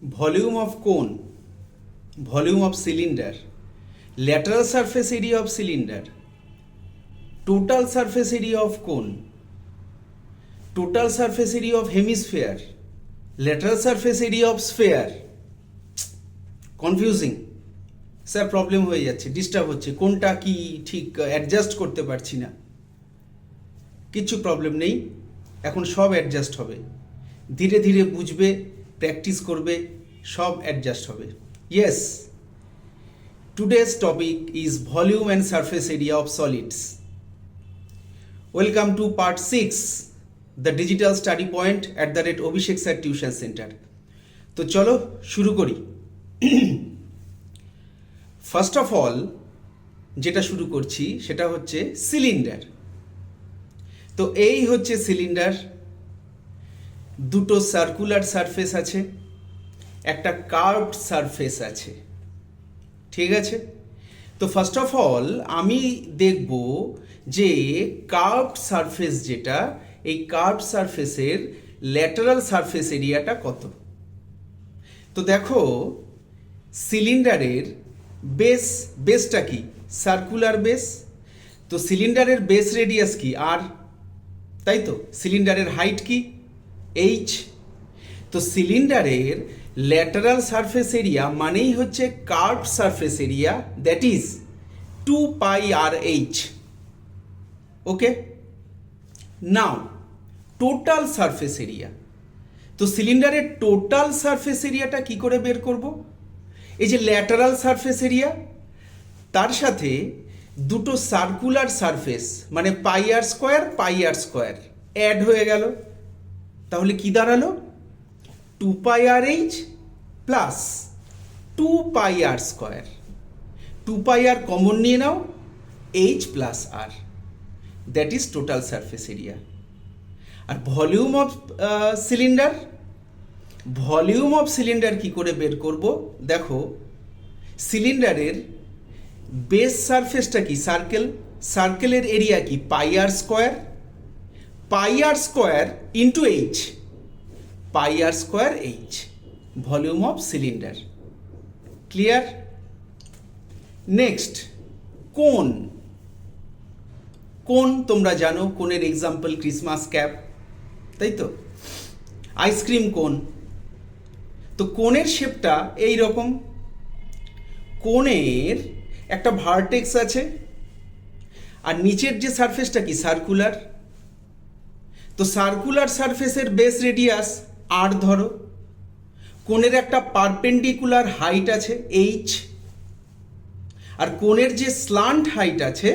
volume of cone, volume of cylinder, lateral surface area of cylinder, total surface area of cone, total surface area of hemisphere, lateral surface area of sphere. Confusing sir, problem হয়ে যাচ্ছে, disturb হচ্ছে, কোনটা কি ঠিক adjust করতে পারছি না। কিচ্ছু প্রবলেম নেই, এখন সব অ্যাডজাস্ট হবে, ধীরে ধীরে বুঝবে, প্র্যাকটিস করবে, সব অ্যাডজাস্ট হবে। Yes, today's topic is volume and surface area of solids. Welcome to part 6, the digital study point @Abhishek sir tuition centre. তো চলো শুরু করি। ফার্স্ট অফ অল যেটা শুরু করছি সেটা হচ্ছে সিলিন্ডার। তো এই হচ্ছে সিলিন্ডার, দুটো সার্কুলার সারফেস আছে, একটা কার্ভড সারফেস আছে, ঠিক আছে। তো ফার্স্ট অফ অল আমি দেখব যে কার্ভড সারফেস যেটা, এই কার্ভড সারফেসের ল্যাটারাল সারফেস এরিয়াটা কত। তো দেখো সিলিন্ডারের বেসটা কি, সার্কুলার বেস। তো সিলিন্ডারের বেস রেডিয়াস কি, আর, তাই তো। সিলিন্ডারের হাইট কি, এইচ। তো সিলিন্ডারের ল্যাটারাল সারফেস এরিয়া মানেই হচ্ছে curved surface area, that is 2πr/h। Okay, now total surface area. তো সিলিন্ডারের টোটাল সারফেস এরিয়াটা কি করে বের করব? এই যে ল্যাটারাল সারফেস এরিয়া, তার সাথে দুটো সার্কুলার সারফেস মানে πr² অ্যাড হয়ে গেল, তাহলে কি দাঁড়ালো? 2πr/h plus 2πr²। 2πr common নিয়ে নাও, h plus r, that is total surface area. আর volume of cylinder, volume of cylinder কি করে বের করব? দেখো সিলিন্ডারের বেস সারফেসটা কি, সার্কেল, সার্কেলের এরিয়া কি πr², πr² into h, πr²h, volume of cylinder. Clear? Next কোন। কোন তোমরা জানো, কোনের এক্সাম্পল ক্রিসমাস ক্যাপ, তাই তো, আইসক্রিম কোন। তো কোনের শেপটা এই রকম, কোনের একটা ভার্টেক্স আছে, আর নিচের যে সারফেসটা কি, সার্কুলার। তো সার্কুলার সারফেসের বেস রেডিয়াস আর ধরো, কোনের একটা পারপেন্ডিকুলার হাইট আছে এইচ, আর কোনের যে স্লান্ট হাইট আছে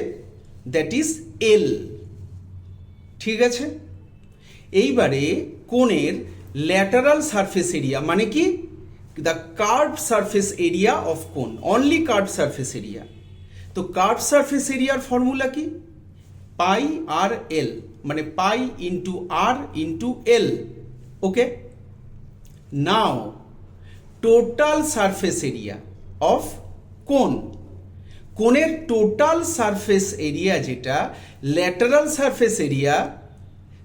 দ্যাট ইজ এল, ঠিক আছে। এইবারে কোনের ল্যাটারাল সারফেস এরিয়া মানে কি, the curved surface area of cone, only curved surface area. তো কার্ভড সারফেস এরিয়ার ফর্মুলা কি, πr/l, মানে pi into R into L. Okay, now total surface area of cone. কোনের টোটাল সারফেস এরিয়া যেটা lateral surface area,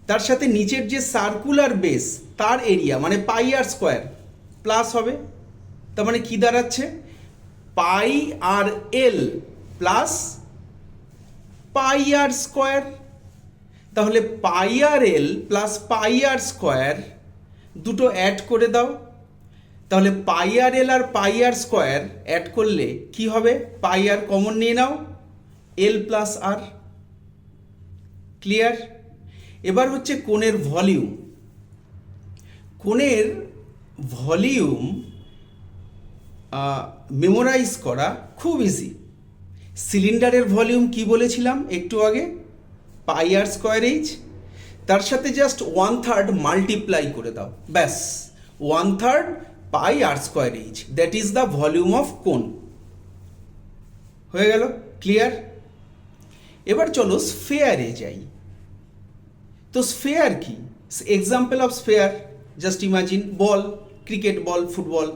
তার সাথে নিচের যে সার্কুলার বেস তার এরিয়া মানে πr² প্লাস হবে, তার মানে কি দাঁড়াচ্ছে, πr/l প্লাস πr²। তাহলে πr/l প্লাস πr² দুটো অ্যাড করে দাও, তাহলে πr/l আর πr² অ্যাড করলে কি হবে, πr কমন নিয়ে নাও, l প্লাস r। ক্লিয়ার? এবার হচ্ছে কোণের ভলিউম। কোণের ভলিউম মেমোরাইজ করা খুব ইজি। সিলিন্ডারের ভলিউম কি বলেছিলাম একটু আগে, πr²h, তার সাথে জাস্ট 1/3 মাল্টিপ্লাই করে দাও, ব্যাস 1/3 πr²h, that is the volume of কোন। হয়ে গেল? ক্লিয়ার? এবার চলো স্ফেয়ারে যাই। তো স্ফেয়ার কি, example of sphere, just imagine ball, cricket ball, football.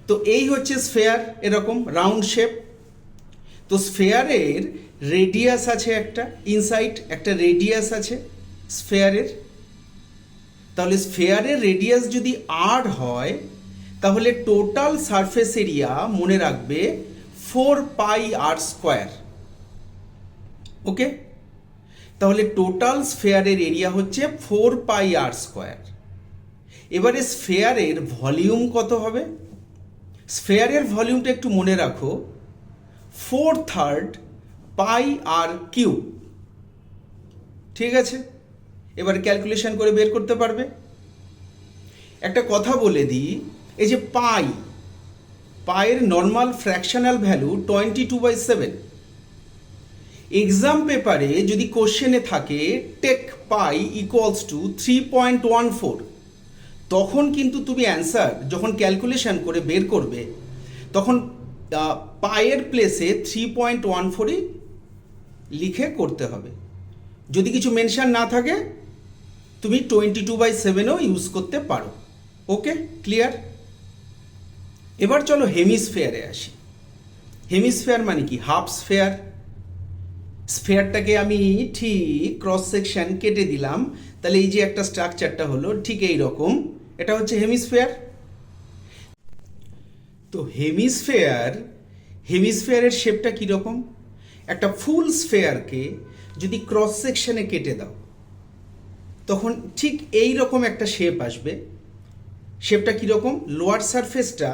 তো এই হচ্ছে স্ফেয়ার, এরকম রাউন্ড শেপ। তো স্ফেয়ারের রেডিয়াস আছে একটা, ইনসাইড একটা রেডিয়াস আছে স্ফেয়ারের। তাহলে স্ফেয়ারের রেডিয়াস যদি r হয় তাহলে টোটাল সারফেস এরিয়া মনে রাখবে 4πr²। ওকে, তাহলে টোটাল স্ফেয়ারের এরিয়া হচ্ছে 4πr²। এবারে স্ফেয়ারের ভলিউম কত হবে? স্ফেয়ারের ভলিউমটা একটু মনে রাখো, 4/3 πr³। ঠিক আছে, এবার ক্যালকুলেশন করে বের করতে পারবে। একটা কথা বলে দিই, এই যে পায়ের নর্মাল ফ্র্যাকশনাল ভ্যালু 22/7। এক্সাম পেপারে যদি কোশ্চেনে থাকে টেক পাই ইকুয়ালস টু 3.14, তখন কিন্তু তুমি অ্যান্সার যখন ক্যালকুলেশন করে বের করবে তখন পায়ের প্লেসে 3.14ই লিখে করতে হবে। যদি কিছু মেনশন না থাকে তুমি 22/7ও ইউজ করতে পারো। ওকে, ক্লিয়ার? এবার চলো হেমিস্ফেয়ারে আসি। হেমিস্ফেয়ার মানে কি? Half sphere. স্ফেয়ারটাকে আমি ঠিক ক্রস সেকশন কেটে দিলাম, তাহলে এই যে একটা স্ট্রাকচারটা হলো ঠিক এই রকম, এটা হচ্ছে হেমিস্ফেয়ার। তো হেমিস্ফেয়ারের শেপটা কীরকম? একটা ফুল স্ফেয়ারকে যদি ক্রস সেকশনে কেটে দাও তখন ঠিক এই রকম একটা শেপ আসবে। শেপটা কীরকম? লোয়ার সারফেসটা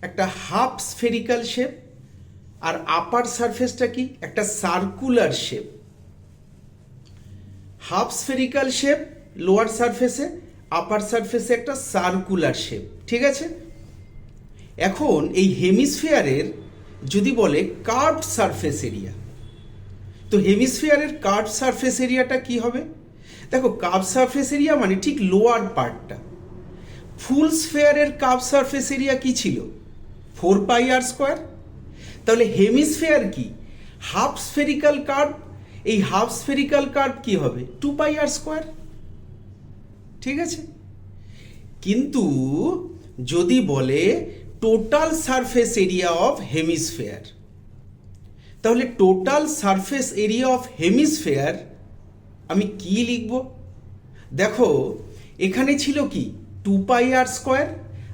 একটা হাফ স্ফেরিক্যাল শেপ, আর আপার সারফেসটা কি? একটা circular shape. Half spherical shape lower সারফেসে, আপার সারফেসে একটা সার্কুলার শেপ। ঠিক আছে, এখন এই হেমিস্ফিয়ারের যদি বলে কার্ভড সারফেস এরিয়া, তো হেমিস্ফিয়ারের কার্ভড সারফেস এরিয়াটা কি হবে? দেখো, কার্ভ সারফেস এরিয়া মানে ঠিক লোয়ার পার্টটা। ফুল স্ফেয়ারের কার্ভ সারফেস এরিয়া কি ছিল? 4πr²। তাহলে হেমিস্ফিয়ার কি? Half spherical curve. এই হাফ স্ফেরিক্যাল কার্ভ কি হবে? 2πr²। ঠিক আছে, কিন্তু যদি বলে total surface area of hemisphere, তাহলে total surface area of hemisphere আমি কি লিখব? দেখো, এখানে ছিল কি 2πr²,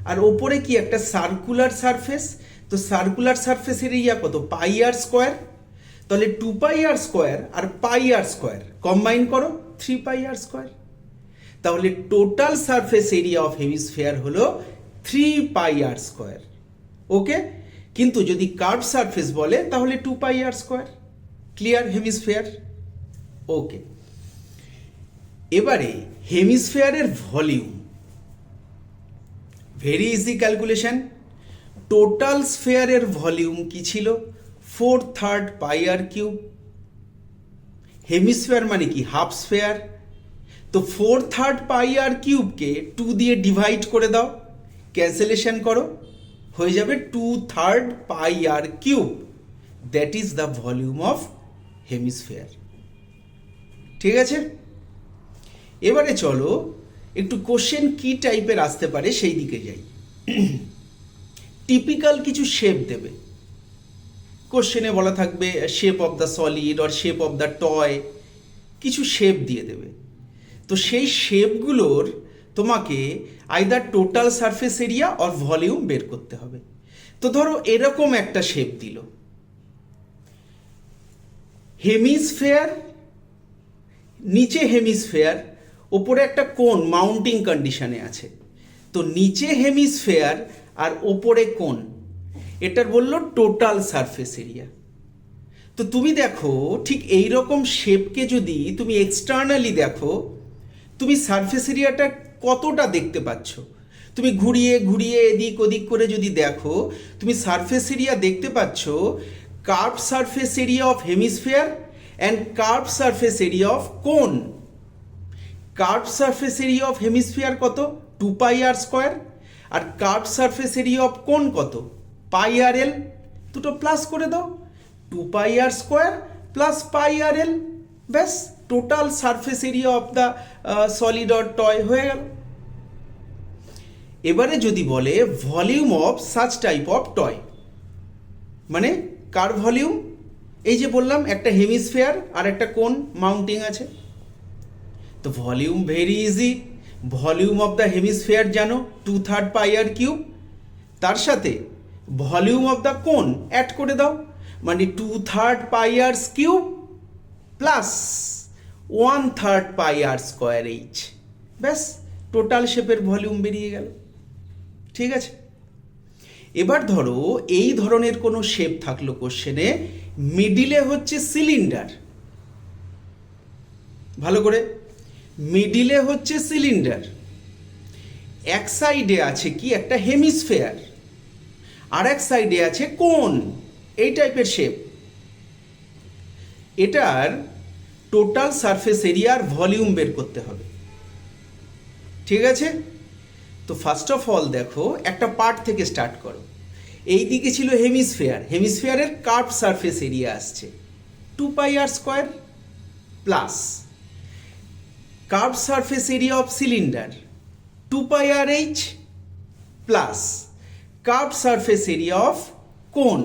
আর ওপরে কি একটা সার্কুলার সারফেস। তো সার্কুলার সারফেসের এরিয়া কত? πr²। তাহলে 2πr² আর πr² কম্বাইন করো, 3πr²। তাহলে total surface area of hemisphere হলো 3πr²। ওকে, কিন্তু যদি কার্ভ সারফেস বলে তাহলে 2πr²। Clear hemisphere? ওকে, এবারে হেমিস্ফিয়ারের volume very easy calculation. Total স্ফেয়ারের ভলিউম কি ছিল? 4/3 πr³। হেমিস্ফিয়ার মানে কি? Half sphere. তো 4/3 πr³ 2 দিয়ে ডিভাইড করে দাও, ক্যান্সেলেশন করো, হয়ে যাবে 2/3 πr³। That is the volume of hemisphere. ঠিক আছে, এবারে চলো একটু কোশ্চেন কি টাইপের আসতে পারে সেই দিকে যাই। টিপিক্যাল কিছু শেপ দেবে কোশ্চেনে, বলা থাকবে shape of the solid or shape of the toy, কিছু শেপ দিয়ে দেবে। তো সেই শেপগুলোর তোমাকে either total surface area or volume বের করতে হবে। তো ধরো এরকম একটা শেপ দিল, হেমিস্ফিয়ার, নিচে হেমিস্ফিয়ার, ওপরে একটা কোণ মাউন্টিং কন্ডিশনে আছে। তো নিচে হেমিস্ফিয়ার আর ওপরে কোণ, এটার বললো টোটাল সারফেস এরিয়া। তো তুমি দেখো ঠিক এই রকম শেপকে যদি তুমি এক্সটার্নালি দেখো, তুমি সারফেস এরিয়াটা কতটা দেখতে পাচ্ছ। তুমি ঘুরিয়ে ঘুরিয়ে এদিক ওদিক করে যদি দেখো, তুমি সারফেস এরিয়া দেখতে পাচ্ছ curve surface area of hemisphere and curve surface area of cone. Curve surface area of hemisphere কত? 2πr², আর curve surface area of cone কত? πrl। দুটো প্লাস করে দাও, 2πr² প্লাস πrl, ব্যাস total surface area of the solid or toy হয়ে গেল। এবারে যদি বলে volume of such type of toy, মানে কার ভলিউম? এই যে বললাম একটা হেমিস্ফিয়ার আর একটা কোন মাউন্টিং আছে। তো volume very easy. Volume of the hemisphere জানো 2/3 πr³, তার সাথে ভলিউম অফ দ্য কোন অ্যাড করে দাও, মানে 2/3 পাই আর কিউব প্লাস 1/3 পাই আর স্কোয়ার এইচ, ব্যাস টোটাল শেপের ভলিউম বেরিয়ে গেল। ঠিক আছে, এবার ধরো এই ধরনের কোনো শেপ থাকলো কোশ্চেনে, মিডিলে হচ্ছে সিলিন্ডার, ভালো করে, মিডিলে হচ্ছে সিলিন্ডার, এক সাইডে আছে কি একটা হেমিস্ফেয়ার, আর এক সাইডে আছে কোন, এই টাইপের শেপ। এটার টোটাল সারফেস এরিয়ার ভলিউম বের করতে হবে। ঠিক আছে, তো ফার্স্ট অফ অল দেখো একটা পার্ট থেকে স্টার্ট করো। এই দিকে ছিল হেমিস্ফেয়ার, হেমিস্ফেয়ারের কার্ভ সারফেস এরিয়া আসছে 2 pi r square plus curve surface area of cylinder 2 pi r h plus curve surface area of cone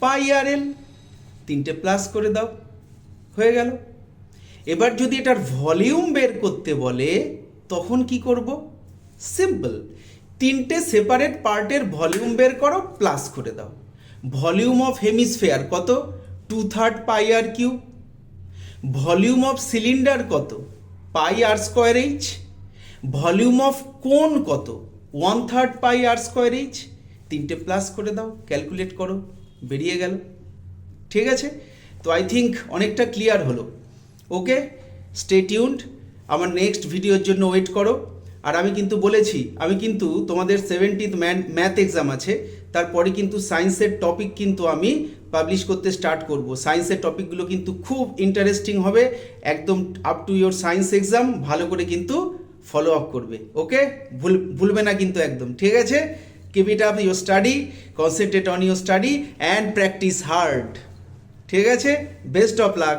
pi আর এল, তিনটে প্লাস করে দাও, হয়ে গেল। এবার যদি এটার ভলিউম বের করতে বলে তখন কি করব? সিম্পল, তিনটে সেপারেট পার্টের ভলিউম বের করো, প্লাস করে দাও। ভলিউম অফ হেমিস্ফেয়ার কত? 2/3 পাই আর কিউব। ভলিউম অফ সিলিন্ডার কত? পাই r square H. Volume of cone কত? 1/3 পাই আর স্কোয়ার এইচ। তিনটে প্লাস করে দাও, ক্যালকুলেট করো, বেরিয়ে গেল। ঠিক আছে, তো আই থিঙ্ক অনেকটা ক্লিয়ার হলো। ওকে, স্টে টিউনড, আমার নেক্সট ভিডিওর জন্য ওয়েট করো। আর আমি কিন্তু বলেছি, আমি কিন্তু তোমাদের 70th ম্যাথ এক্সাম আছে, তারপরে কিন্তু সায়েন্সের টপিক কিন্তু আমি পাবলিশ করতে স্টার্ট করব। সায়েন্সের টপিকগুলো কিন্তু খুব ইন্টারেস্টিং হবে, একদম up to your science exam, ভালো করে কিন্তু ফলো আপ করবে। ওকে, ভুলবে না কিন্তু একদম। ঠিক আছে, keep it up your study, concentrate on your study and practice hard. ঠিক আছে, বেস্ট অফ লাক।